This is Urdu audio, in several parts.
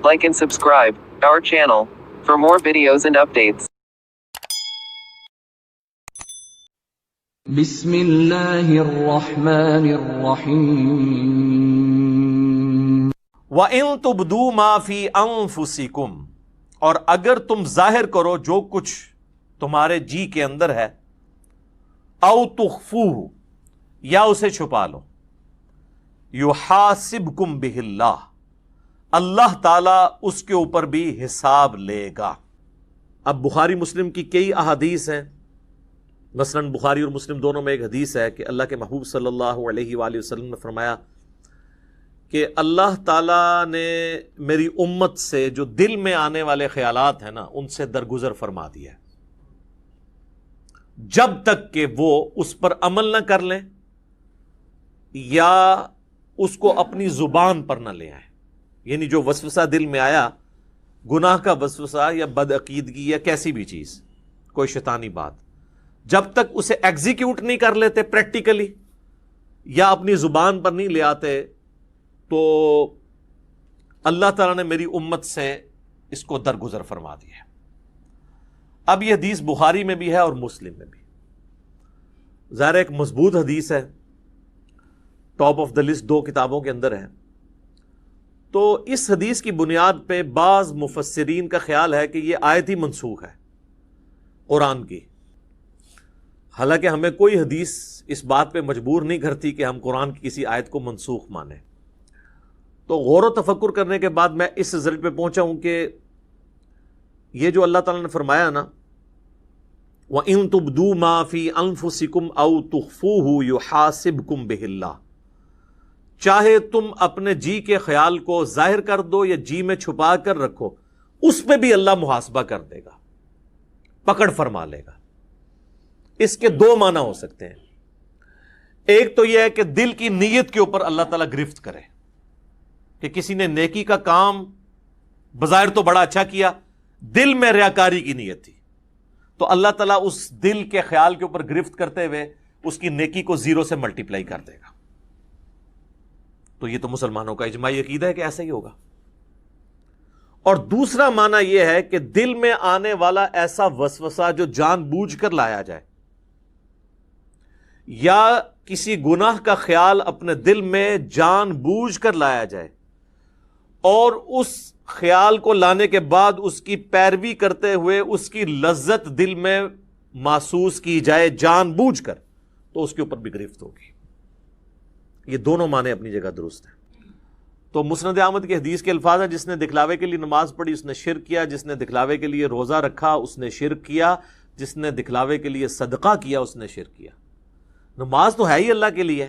like and subscribe our channel for more videos and updates. بسم اللہ الرحمن الرحیم وَإِن تُبْدُوا مَا فِي أَنفُسِكُمْ، اور اگر تم ظاہر کرو جو کچھ تمہارے جی کے اندر ہے، أَوْ تُخْفُوهُ، یا اسے چھپا لو، يُحَاسِبْكُمْ بِهِ اللَّهُ، اللہ تعالیٰ اس کے اوپر بھی حساب لے گا۔ اب بخاری مسلم کی کئی احادیث ہیں، مثلاً بخاری اور مسلم دونوں میں ایک حدیث ہے کہ اللہ کے محبوب صلی اللہ علیہ وآلہ وسلم نے فرمایا کہ اللہ تعالیٰ نے میری امت سے جو دل میں آنے والے خیالات ہیں نا، ان سے درگزر فرما دیا ہے، جب تک کہ وہ اس پر عمل نہ کر لیں یا اس کو اپنی زبان پر نہ لے آئیں۔ یعنی جو وسوسہ دل میں آیا، گناہ کا وسوسہ یا بدعقیدگی یا کیسی بھی چیز، کوئی شیطانی بات، جب تک اسے ایگزیکیوٹ نہیں کر لیتے پریکٹیکلی یا اپنی زبان پر نہیں لے آتے، تو اللہ تعالیٰ نے میری امت سے اس کو درگزر فرما دیا ہے۔ اب یہ حدیث بخاری میں بھی ہے اور مسلم میں بھی، ظاہر ایک مضبوط حدیث ہے، ٹاپ آف دا لسٹ دو کتابوں کے اندر ہے۔ تو اس حدیث کی بنیاد پہ بعض مفسرین کا خیال ہے کہ یہ آیت ہی منسوخ ہے قرآن کی، حالانکہ ہمیں کوئی حدیث اس بات پہ مجبور نہیں کرتی کہ ہم قرآن کی کسی آیت کو منسوخ مانیں۔ تو غور و تفکر کرنے کے بعد میں اس رزلٹ پہ پہنچا ہوں کہ یہ جو اللہ تعالیٰ نے فرمایا نا، وَإِن تُبْدُوا مَا فِي أَنفُسِكُمْ أَوْ تُخْفُوهُ يُحَاسِبْكُمْ بِهِ اللَّهُ، چاہے تم اپنے جی کے خیال کو ظاہر کر دو یا جی میں چھپا کر رکھو، اس پہ بھی اللہ محاسبہ کر دے گا، پکڑ فرما لے گا۔ اس کے دو معنی ہو سکتے ہیں، ایک تو یہ ہے کہ دل کی نیت کے اوپر اللہ تعالیٰ گرفت کرے، کہ کسی نے نیکی کا کام بظاہر تو بڑا اچھا کیا، دل میں ریاکاری کی نیت تھی، تو اللہ تعالیٰ اس دل کے خیال کے اوپر گرفت کرتے ہوئے اس کی نیکی کو زیرو سے ملٹیپلائی کر دے گا۔ تو یہ تو مسلمانوں کا اجماعی عقیدہ ہے کہ ایسا ہی ہوگا۔ اور دوسرا معنی یہ ہے کہ دل میں آنے والا ایسا وسوسہ جو جان بوجھ کر لایا جائے، یا کسی گناہ کا خیال اپنے دل میں جان بوجھ کر لایا جائے اور اس خیال کو لانے کے بعد اس کی پیروی کرتے ہوئے اس کی لذت دل میں محسوس کی جائے جان بوجھ کر، تو اس کے اوپر بھی گرفت ہوگی۔ یہ دونوں معنی اپنی جگہ درست ہیں۔ تو مسند احمد کی حدیث کے الفاظ ہیں، جس نے دکھلاوے کے لیے نماز پڑھی اس نے شرک کیا، جس نے دکھلاوے کے لیے روزہ رکھا اس نے شرک کیا، جس نے دکھلاوے کے لیے صدقہ کیا اس نے شرک کیا۔ نماز تو ہے ہی اللہ کے لیے،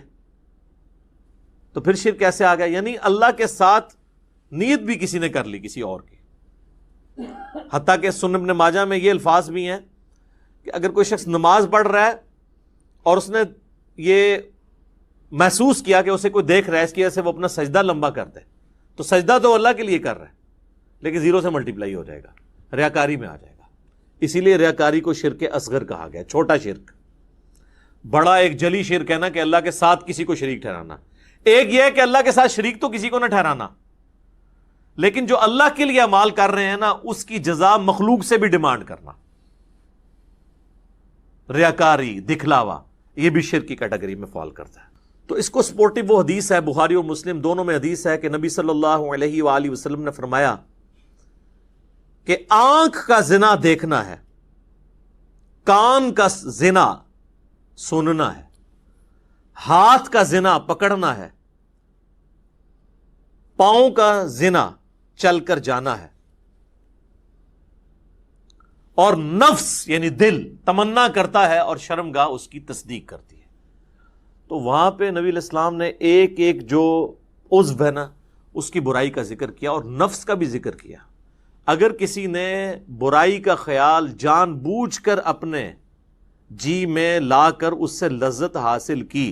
تو پھر شرک کیسے آ گیا؟ یعنی اللہ کے ساتھ نیت بھی کسی نے کر لی کسی اور کی۔ حتیٰ کہ سنن ابن ماجہ میں یہ الفاظ بھی ہیں کہ اگر کوئی شخص نماز پڑھ رہا ہے اور اس نے یہ محسوس کیا کہ اسے کوئی دیکھ رہا ہے، اس کی وجہ سے وہ اپنا سجدہ لمبا کر دے، تو سجدہ تو اللہ کے لیے کر رہا ہے لیکن زیرو سے ملٹیپلائی ہو جائے گا، ریاکاری میں آ جائے گا۔ اسی لیے ریاکاری کو شرک اصغر کہا گیا، چھوٹا شرک۔ بڑا ایک جلی شرک ہے نا کہ اللہ کے ساتھ کسی کو شریک ٹھہرانا، ایک یہ ہے کہ اللہ کے ساتھ شریک تو کسی کو نہ ٹھہرانا، لیکن جو اللہ کے لیے اعمال کر رہے ہیں نا اس کی جزا مخلوق سے بھی ڈیمانڈ کرنا، ریاکاری، دکھلاوا، یہ بھی شرک کی کیٹیگری میں فال کرتا ہے۔ تو اس کو سپورٹیو وہ حدیث ہے، بخاری اور مسلم دونوں میں حدیث ہے کہ نبی صلی اللہ علیہ وآلہ وسلم نے فرمایا کہ آنکھ کا زنا دیکھنا ہے، کان کا زنا سننا ہے، ہاتھ کا زنا پکڑنا ہے، پاؤں کا زنا چل کر جانا ہے، اور نفس یعنی دل تمنا کرتا ہے اور شرمگاہ اس کی تصدیق کرتی ہے۔ تو وہاں پہ نبی علیہ السلام نے ایک ایک جو عضو ہے نا اس کی برائی کا ذکر کیا اور نفس کا بھی ذکر کیا۔ اگر کسی نے برائی کا خیال جان بوجھ کر اپنے جی میں لا کر اس سے لذت حاصل کی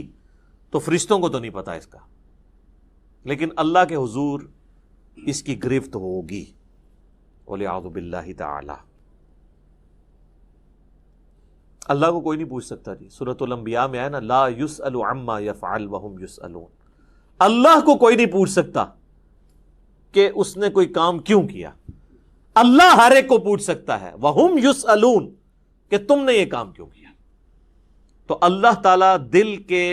تو فرشتوں کو تو نہیں پتا اس کا، لیکن اللہ کے حضور اس کی گرفت ہوگی، وَلِعَوْذُ بِاللَّهِ تَعَالَى۔ اللہ کو کوئی نہیں پوچھ سکتا جی، سورۃ الانبیاء میں ہے نا، لا يُسْأَلُ عَمَّا يَفْعَلُ وَهُمْ يُسْأَلُونَ، اللہ کو کوئی نہیں پوچھ سکتا کہ اس نے کوئی کام کیوں کیا. اللہ ہر ایک کو پوچھ سکتا ہے وَهُمْ يُسْأَلُونَ کہ تم نے یہ کام کیوں کیا. تو اللہ تعالیٰ دل کے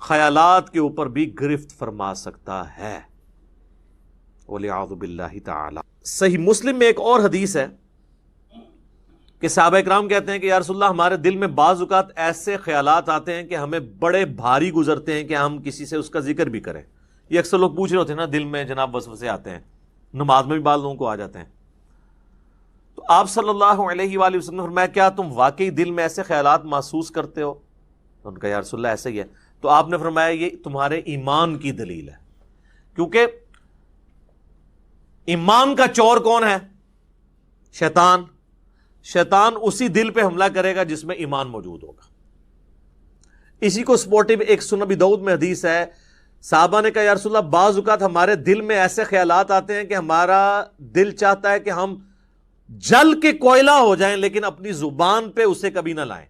خیالات کے اوپر بھی گرفت فرما سکتا ہے. وَلِعَاذُ بِاللَّهِ تَعَالَى. صحیح مسلم میں ایک اور حدیث ہے کہ صحابہ اکرام کہتے ہیں کہ یا رسول اللہ ہمارے دل میں بعض اوقات ایسے خیالات آتے ہیں کہ ہمیں بڑے بھاری گزرتے ہیں کہ ہم کسی سے اس کا ذکر بھی کریں. یہ اکثر لوگ پوچھ رہے ہوتے ہیں نا دل میں جناب وسوسے آتے ہیں, نماز میں بھی بعض لوگوں کو آ جاتے ہیں. تو آپ صلی اللہ علیہ وآلہ وسلم نے فرمایا کیا تم واقعی دل میں ایسے خیالات محسوس کرتے ہو؟ ان کا یا رسول اللہ ایسا ہی ہے. تو آپ نے فرمایا یہ تمہارے ایمان کی دلیل ہے, کیونکہ ایمان کا چور کون ہے؟ شیطان. شیطان اسی دل پہ حملہ کرے گا جس میں ایمان موجود ہوگا. اسی کو سپورٹو ایک سنن ابی داؤد میں حدیث ہے, صحابہ نے کہا یا رسول اللہ بعض اوقات ہمارے دل میں ایسے خیالات آتے ہیں کہ ہمارا دل چاہتا ہے کہ ہم جل کے کوئلہ ہو جائیں لیکن اپنی زبان پہ اسے کبھی نہ لائیں.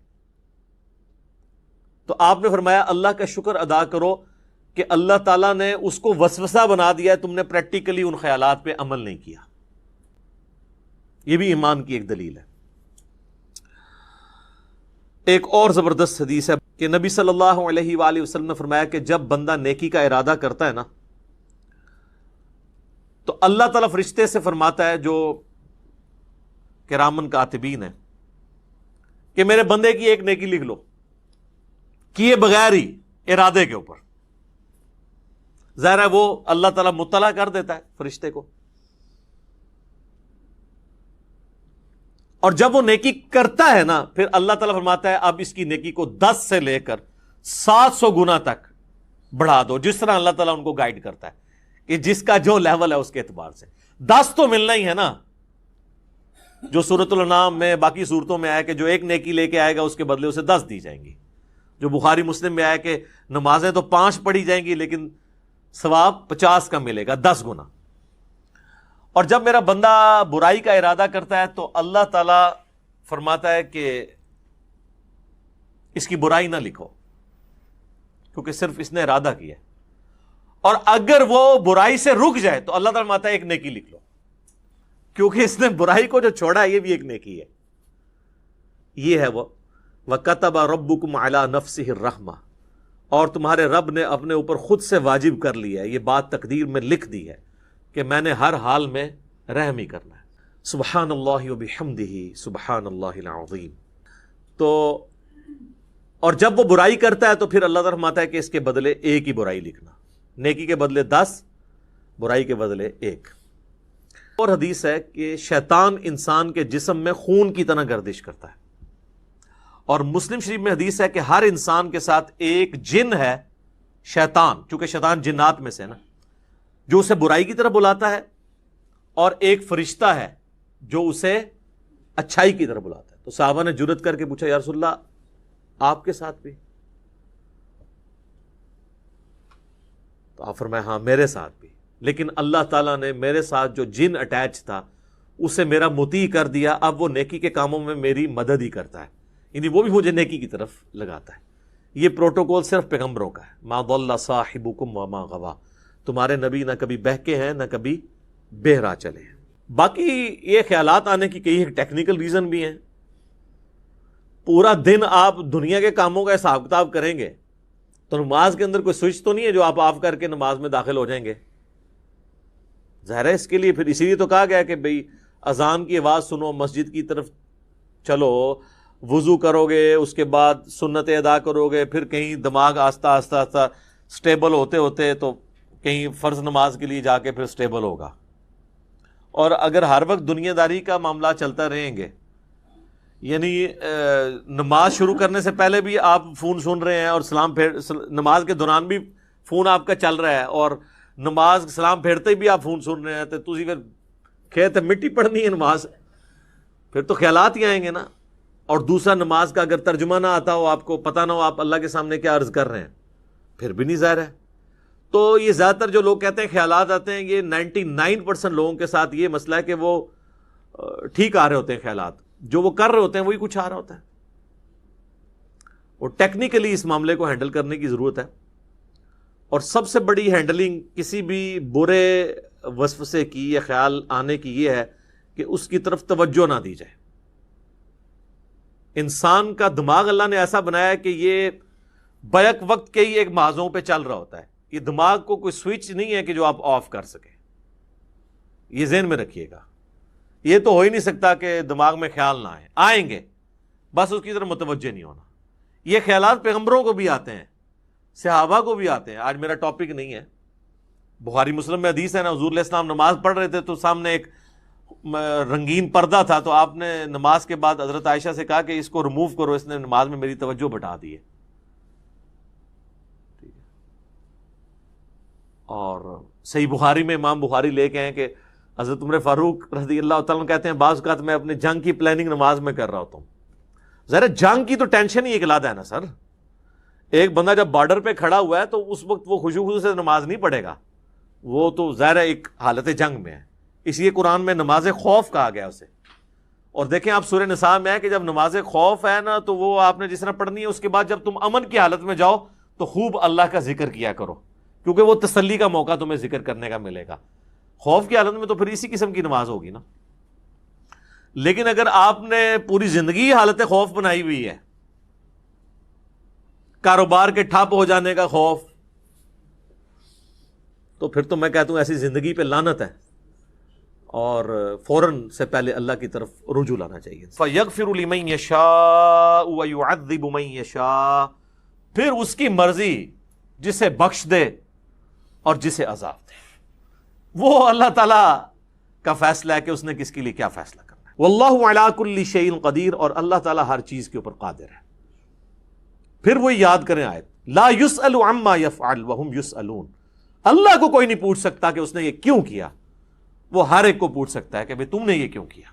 تو آپ نے فرمایا اللہ کا شکر ادا کرو کہ اللہ تعالیٰ نے اس کو وسوسہ بنا دیا ہے, تم نے پریکٹیکلی ان خیالات پہ عمل نہیں کیا. یہ بھی ایمان کی ایک دلیل ہے. ایک اور زبردست حدیث ہے کہ نبی صلی اللہ علیہ وآلہ وسلم نے فرمایا کہ جب بندہ نیکی کا ارادہ کرتا ہے نا تو اللہ تعالیٰ فرشتے سے فرماتا ہے جو کرامن کاتبین ہیں کہ میرے بندے کی ایک نیکی لکھ لو, کیے بغیر ہی ارادے کے اوپر. ظاہر ہے وہ اللہ تعالیٰ مطلع کر دیتا ہے فرشتے کو, اور جب وہ نیکی کرتا ہے نا پھر اللہ تعالیٰ فرماتا ہے اب اس کی نیکی کو 10 سے لے کر 700 گنا تک بڑھا دو, جس طرح اللہ تعالیٰ ان کو گائیڈ کرتا ہے کہ جس کا جو لیول ہے اس کے اعتبار سے. 10 تو ملنا ہی ہے نا, جو سورۃ الانعام میں باقی صورتوں میں آیا کہ جو ایک نیکی لے کے آئے گا اس کے بدلے اسے 10 دی جائیں گی. جو بخاری مسلم میں آیا کہ نمازیں تو 5 پڑھی جائیں گی لیکن ثواب 50 کا ملے گا, 10 گنا. اور جب میرا بندہ برائی کا ارادہ کرتا ہے تو اللہ تعالیٰ فرماتا ہے کہ اس کی برائی نہ لکھو کیونکہ صرف اس نے ارادہ کیا ہے, اور اگر وہ برائی سے رک جائے تو اللہ تعالیٰ فرماتا ہے ایک نیکی لکھ لو کیونکہ اس نے برائی کو جو چھوڑا ہے یہ بھی ایک نیکی ہے. یہ ہے وہ وَكَتَبَ رَبُّكُمْ عَلَى نَفْسِهِ الرَّحْمَةِ, اور تمہارے رب نے اپنے اوپر خود سے واجب کر لیا ہے, یہ بات تقدیر میں لکھ دی ہے کہ میں نے ہر حال میں رحم ہی کرنا ہے. سبحان اللہ وبحمدہ سبحان اللہ العظیم. تو اور جب وہ برائی کرتا ہے تو پھر اللہ تعالیٰ فرماتا ہے کہ اس کے بدلے ایک ہی برائی لکھنا, نیکی کے بدلے 10, برائی کے بدلے 1. اور حدیث ہے کہ شیطان انسان کے جسم میں خون کی طرح گردش کرتا ہے, اور مسلم شریف میں حدیث ہے کہ ہر انسان کے ساتھ ایک جن ہے شیطان, چونکہ شیطان جنات میں سے ہے نا, جو اسے برائی کی طرف بلاتا ہے, اور ایک فرشتہ ہے جو اسے اچھائی کی طرف بلاتا ہے. تو صحابہ نے جرأت کر کے پوچھا یا رسول اللہ آپ کے ساتھ بھی؟ تو آپ فرمایا ہاں میرے ساتھ بھی, لیکن اللہ تعالیٰ نے میرے ساتھ جو جن اٹیچ تھا اسے میرا مطیع کر دیا, اب وہ نیکی کے کاموں میں میری مدد ہی کرتا ہے, یعنی وہ بھی مجھے نیکی کی طرف لگاتا ہے. یہ پروٹوکول صرف پیغمبروں کا ہے. ما ضل صاحبکم وما غوا, تمہارے نبی نہ کبھی بہکے ہیں نہ کبھی بہرا چلے ہیں. باقی یہ خیالات آنے کی کئی ٹیکنیکل ریزن بھی ہیں. پورا دن آپ دنیا کے کاموں کا حساب کتاب کریں گے تو نماز کے اندر کوئی سوئچ تو نہیں ہے جو آپ آف کر کے نماز میں داخل ہو جائیں گے. ظاہر ہے اس کے لیے پھر اسی لیے تو کہا گیا کہ بھئی اذان کی آواز سنو, مسجد کی طرف چلو, وضو کرو گے, اس کے بعد سنتیں ادا کرو گے, پھر کہیں دماغ آہستہ آہستہ آہستہ سٹیبل ہوتے ہوتے تو کہیں فرض نماز کے لیے جا کے پھر سٹیبل ہوگا. اور اگر ہر وقت دنیا داری کا معاملہ چلتا رہیں گے, یعنی نماز شروع کرنے سے پہلے بھی آپ فون سن رہے ہیں اور نماز کے دوران بھی فون آپ کا چل رہا ہے, اور نماز سلام پھیرتے ہی بھی آپ فون سن رہے ہیں, تو تسی پھر کھیت مٹی پڑھنی ہے نماز, پھر تو خیالات ہی آئیں گے نا. اور دوسرا نماز کا اگر ترجمہ نہ آتا ہو, آپ کو پتہ نہ ہو آپ اللہ کے سامنے کیا عرض کر رہے ہیں, پھر بھی نہیں ظاہر ہے. تو یہ زیادہ تر جو لوگ کہتے ہیں خیالات آتے ہیں, یہ 99% لوگوں کے ساتھ یہ مسئلہ ہے کہ وہ ٹھیک آ رہے ہوتے ہیں خیالات, جو وہ کر رہے ہوتے ہیں وہی کچھ آ رہا ہوتا ہے. اور ٹیکنیکلی اس معاملے کو ہینڈل کرنے کی ضرورت ہے. اور سب سے بڑی ہینڈلنگ کسی بھی برے وسوسے کی یا خیال آنے کی یہ ہے کہ اس کی طرف توجہ نہ دی جائے. انسان کا دماغ اللہ نے ایسا بنایا ہے کہ یہ بیک وقت کے ہی ایک محاذوں پہ چل رہا ہوتا ہے. یہ دماغ کو کوئی سوئچ نہیں ہے کہ جو آپ آف کر سکیں. یہ ذہن میں رکھیے گا. یہ تو ہو ہی نہیں سکتا کہ دماغ میں خیال نہ آئیں گے، بس اس کی طرف متوجہ نہیں ہونا. یہ خیالات پیغمبروں کو بھی آتے ہیں، صحابہ کو بھی آتے ہیں. آج میرا ٹاپک نہیں ہے. بخاری مسلم میں حدیث ہے نا، حضور علیہ السلام نماز پڑھ رہے تھے تو سامنے ایک رنگین پردہ تھا، تو آپ نے نماز کے بعد حضرت عائشہ سے کہا کہ اس کو ریموو کرو، اس نے نماز میں میری توجہ بٹا دی ہے. اور صحیح بخاری میں امام بخاری لے کے ہیں کہ حضرت عمر فاروق رضی اللہ تعالیٰ عنہ کہتے ہیں بعض اوقات میں اپنے جنگ کی پلاننگ نماز میں کر رہا ہوتا ہوں. ذرا جنگ کی تو ٹینشن ہی ایک علیحدہ ہے نا سر. ایک بندہ جب بارڈر پہ کھڑا ہوا ہے تو اس وقت وہ خشوع سے نماز نہیں پڑھے گا، وہ تو ظاہر ایک حالت جنگ میں ہے. اس لیے قرآن میں نماز خوف کہا گیا اسے. اور دیکھیں آپ سورہ نساء میں ہے کہ جب نماز خوف ہے نا تو وہ آپ نے جس طرح پڑھنی ہے، اس کے بعد جب تم امن کی حالت میں جاؤ تو خوب اللہ کا ذکر کیا کرو، کیونکہ وہ تسلی کا موقع تمہیں ذکر کرنے کا ملے گا. خوف کی حالت میں تو پھر اسی قسم کی نماز ہوگی نا. لیکن اگر آپ نے پوری زندگی حالت خوف بنائی ہوئی ہے، کاروبار کے ٹھپ ہو جانے کا خوف، تو پھر تو میں کہتا ہوں ایسی زندگی پہ لعنت ہے، اور فوراً سے پہلے اللہ کی طرف رجوع لانا چاہیے. فَيَغْفِرُ لِمَن يَشَاءُ وَيُعَذِّبُ مَن يَشَاءُ، پھر اس کی مرضی جسے بخش دے اور جسے عذاب دے. وہ اللہ تعالیٰ کا فیصلہ ہے کہ اس نے کس کے لیے کیا فیصلہ کرنا ہے. واللہ علی کل شیء قدیر، اور اللہ تعالیٰ ہر چیز کے اوپر قادر ہے. پھر وہ یاد کریں آیت، لا یسأل عما یفعل وہم یسألون. اللہ کو کوئی نہیں پوچھ سکتا کہ اس نے یہ کیوں کیا، وہ ہر ایک کو پوچھ سکتا ہے کہ بھئی تم نے یہ کیوں کیا.